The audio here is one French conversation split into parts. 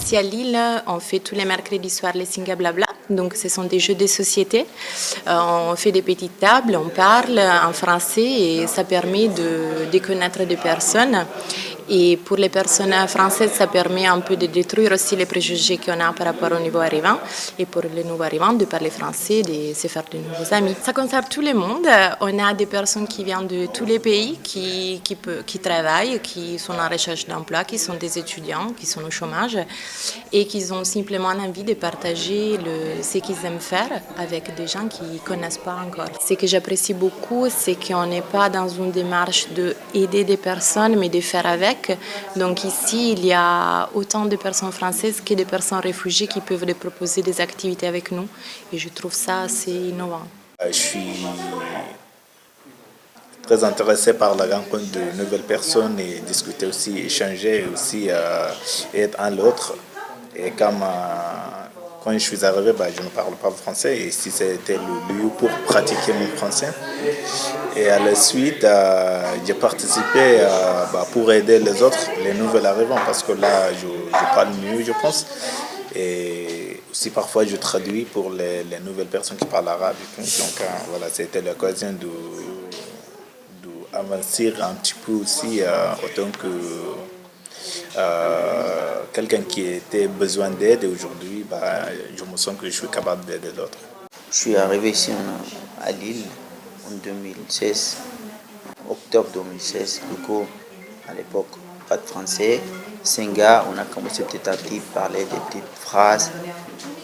Ici à Lille, on fait tous les mercredis soirs les Singa Blabla. Donc ce sont des jeux de société. On fait des petites tables, on parle en français et ça permet de connaître des personnes. Et pour les personnes françaises, ça permet un peu de détruire aussi les préjugés qu'on a par rapport aux nouveaux arrivants. Et pour les nouveaux arrivants, de parler français, de se faire de nouveaux amis. Ça concerne tout le monde. On a des personnes qui viennent de tous les pays, qui travaillent, qui sont en recherche d'emploi, qui sont des étudiants, qui sont au chômage et qui ont simplement envie de partager ce qu'ils aiment faire avec des gens qui ne connaissent pas encore. Ce que j'apprécie beaucoup, c'est qu'on n'est pas dans une démarche d'aider des personnes, mais de faire avec. Donc ici, il y a autant de personnes françaises que de personnes réfugiées qui peuvent proposer des activités avec nous. Et je trouve ça assez innovant. Je suis très intéressé par la rencontre de nouvelles personnes et discuter aussi, échanger aussi, être un l'autre. Et comme quand je suis arrivé, je ne parle pas français et ici c'était le lieu pour pratiquer mon français. Et à la suite, j'ai participé pour aider les autres, les nouveaux arrivants, parce que là, je parle mieux, je pense. Et aussi parfois, je traduis pour les nouvelles personnes qui parlent arabe. Donc voilà, c'était l'occasion d'avancer un petit peu aussi autant que quelqu'un qui était besoin d'aide. Et aujourd'hui, je me sens que je suis capable d'aider l'autre. Je suis arrivé ici à Lille en 2016, octobre 2016. Du coup, à l'époque, pas de français. Singa, on a commencé petit à petit à parler des petites phrases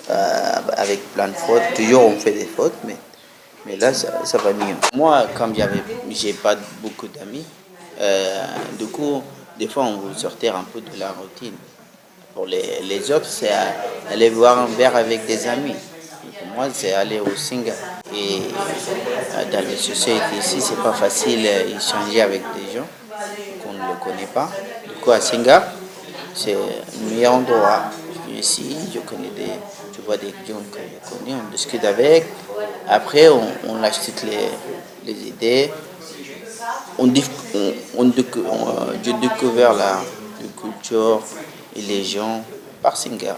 avec plein de fautes. Toujours on fait des fautes, mais là, ça va mieux. Moi, comme j'ai pas beaucoup d'amis, du coup, des fois, on veut sortir un peu de la routine. Pour les autres, c'est aller boire un verre avec des amis. Pour moi, c'est aller au Singa. Et dans les sociétés ici, c'est pas facile d'échanger avec des gens qu'on ne connaît pas. Du coup, à Singa, c'est le meilleur endroit. Ici, je vois des gens que je connais, on discute avec. Après, on lâche toutes les idées. J'ai découvert la culture et les gens par Singa.